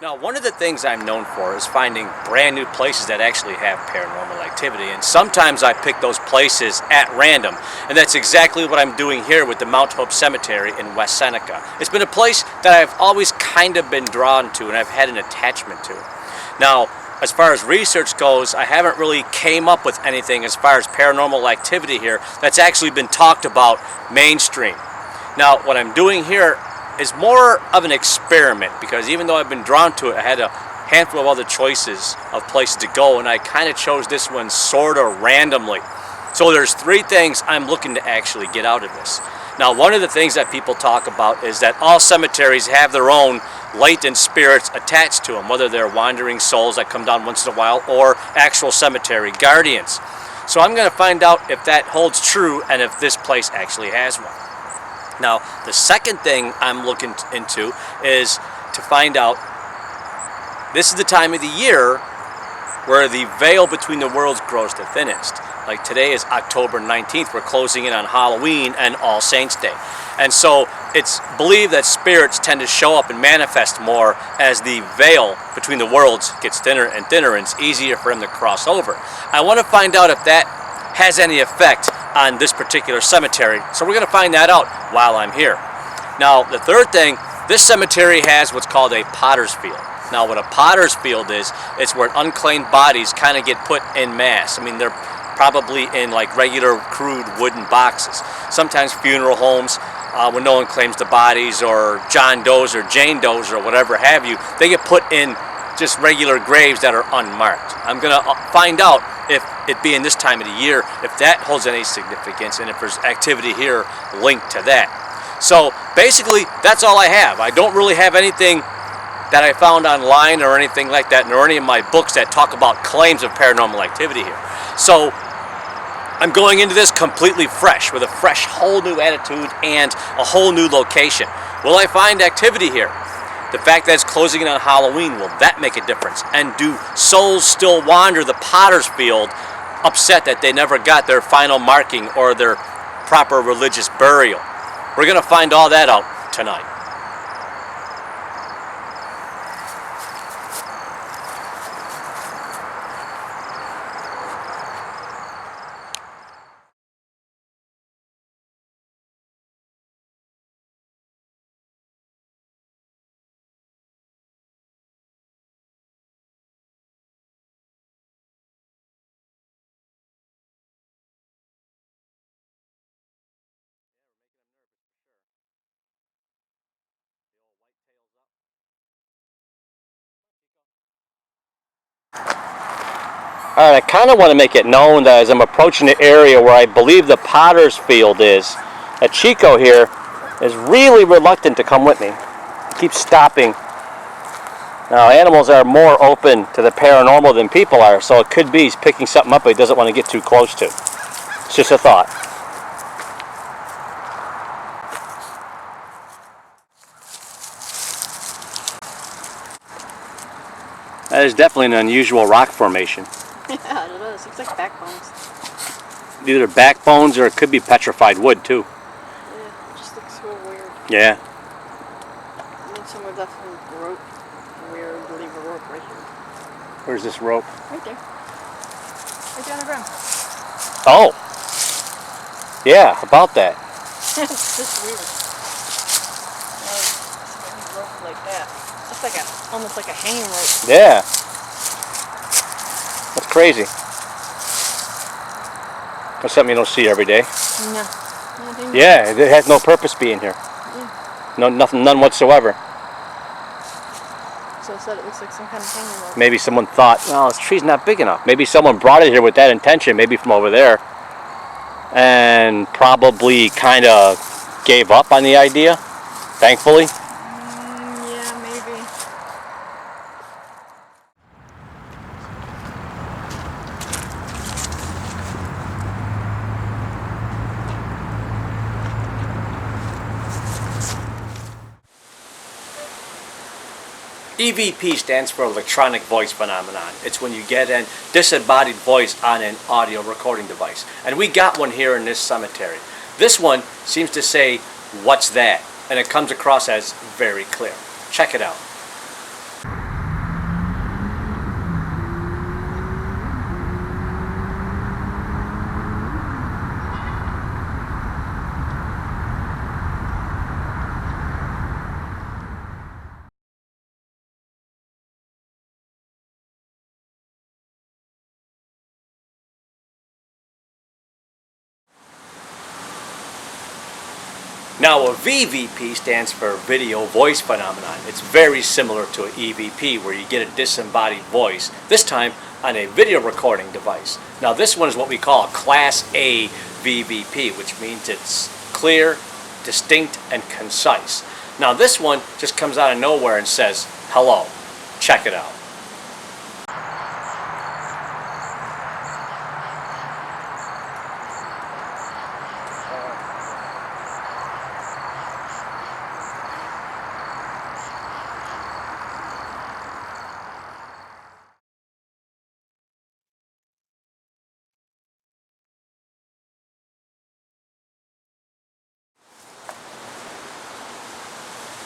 Now, one of the things I'm known for is finding brand new places that actually have paranormal activity, and sometimes I pick those places at random, and that's exactly what I'm doing here with the Mount Hope Cemetery in West Seneca. It's been a place that I've always kind of been drawn to and I've had an attachment to. Now, as far as research goes, I haven't really came up with anything as far as paranormal activity here that's actually been talked about mainstream. Now, what I'm doing here is more of an experiment, because even though I've been drawn to it, I had a handful of other choices of places to go, and I kind of chose this one sort of randomly. So there's three things I'm looking to actually get out of this. Now, one of the things that people talk about is that all cemeteries have their own latent spirits attached to them, whether they're wandering souls that come down once in a while or actual cemetery guardians. So I'm going to find out if that holds true and if this place actually has one. Now, the second thing I'm looking into is to find out, this is the time of the year where the veil between the worlds grows the thinnest. Like today is October 19th, we're closing in on Halloween and All Saints Day. And so it's believed that spirits tend to show up and manifest more as the veil between the worlds gets thinner and thinner, and it's easier for them to cross over. I want to find out if that has any effect on this particular cemetery, so we're going to find that out while I'm here. Now, the third thing, this cemetery has what's called a potter's field. Now, what a potter's field is, it's where unclaimed bodies kind of get put in mass. I mean, they're probably in like regular crude wooden boxes. Sometimes funeral homes, when no one claims the bodies, or John Does or Jane Does or whatever have you, they get put in just regular graves that are unmarked. I'm going to find out, if it being this time of the year, if that holds any significance and if there's activity here linked to that. So basically, that's all I have. I don't really have anything that I found online or anything like that, nor any of my books that talk about claims of paranormal activity here. So I'm going into this completely fresh, with a fresh, whole new attitude and a whole new location. Will I find activity here? The fact that it's closing in on Halloween, will that make a difference? And do souls still wander the potter's field, upset that they never got their final marking or their proper religious burial? We're going to find all that out tonight. All right, I kind of want to make it known that as I'm approaching the area where I believe the potter's field is, that Chico here is really reluctant to come with me. He keeps stopping. Now, animals are more open to the paranormal than people are, so it could be he's picking something up but he doesn't want to get too close to. It's just a thought. That is definitely an unusual rock formation. Yeah, it is. Looks like backbones. Either backbones or it could be petrified wood too. Yeah, it just looks real weird. Yeah. And then someone definitely rope. Weird, leave a rope right here. Where's this rope? Right there. Right there on the ground. Oh. Yeah, about that. It's just weird. It's a rope like that. It's like almost like a hanging rope. Yeah. That's crazy. That's something you don't see every day. No. Yeah, it has no purpose being here. Yeah. No, nothing, none whatsoever. also said it looks like some kind of hanging rope. Maybe someone thought, well, this tree's not big enough. Maybe someone brought it here with that intention, maybe from over there, and probably kind of gave up on the idea, thankfully. Yeah, maybe. EVP stands for electronic voice phenomenon. It's when you get a disembodied voice on an audio recording device. And we got one here in this cemetery. This one seems to say, "What's that?" And it comes across as very clear. Check it out. Now a VVP stands for video voice phenomenon. It's very similar to an EVP where you get a disembodied voice, this time on a video recording device. Now this one is what we call a Class A VVP, which means it's clear, distinct, and concise. Now this one just comes out of nowhere and says, "Hello." Check it out.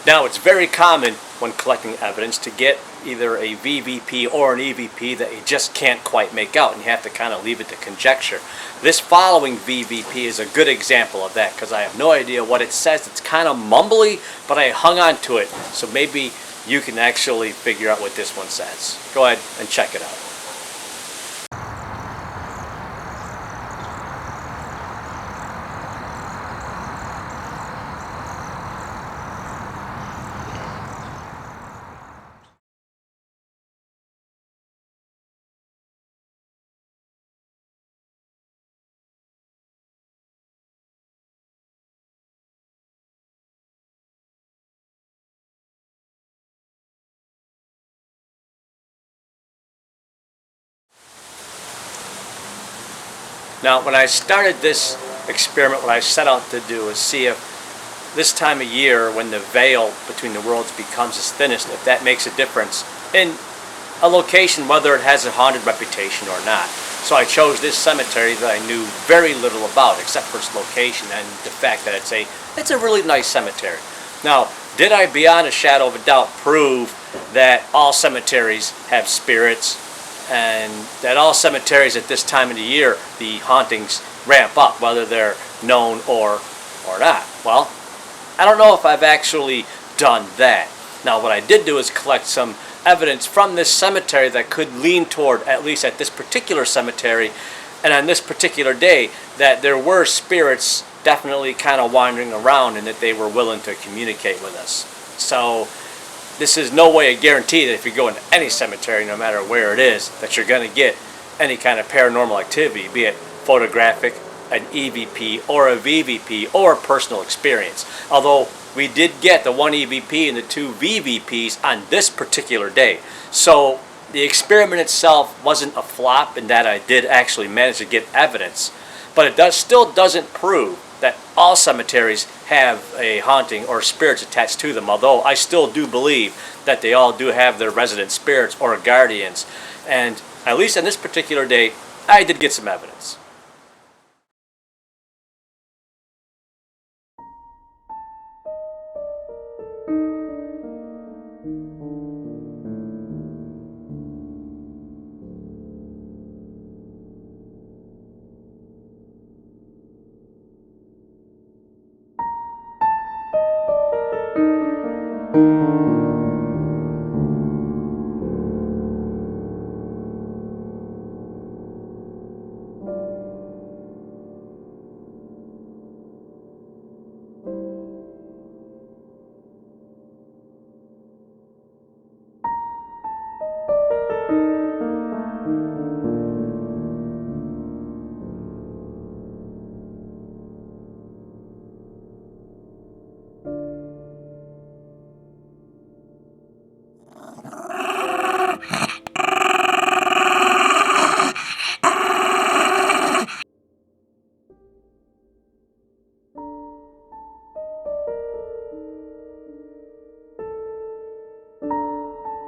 Now it's very common when collecting evidence to get either a VVP or an EVP that you just can't quite make out, and you have to kind of leave it to conjecture. This following VVP is a good example of that because I have no idea what it says. It's kind of mumbly, but I hung on to it, so maybe you can actually figure out what this one says. Go ahead and check it out. Now, when I started this experiment, what I set out to do is see if this time of year, when the veil between the worlds becomes its thinnest, if that makes a difference in a location, whether it has a haunted reputation or not. So I chose this cemetery that I knew very little about, except for its location and the fact that it's a really nice cemetery. Now, did I, beyond a shadow of a doubt, prove that all cemeteries have spirits, and that all cemeteries at this time of the year, the hauntings ramp up, whether they're known or not? Well, I don't know if I've actually done that. Now, what I did do is collect some evidence from this cemetery that could lean toward, at least at this particular cemetery, and on this particular day, that there were spirits definitely kind of wandering around and that they were willing to communicate with us. So this is no way a guarantee that if you go into any cemetery, no matter where it is, that you're going to get any kind of paranormal activity, be it photographic, an EVP, or a VVP, or a personal experience. Although we did get the one EVP and the two VVPs on this particular day. So the experiment itself wasn't a flop in that I did actually manage to get evidence, but it still doesn't prove that all cemeteries have a haunting or spirits attached to them, although I still do believe that they all do have their resident spirits or guardians. And at least on this particular day, I did get some evidence.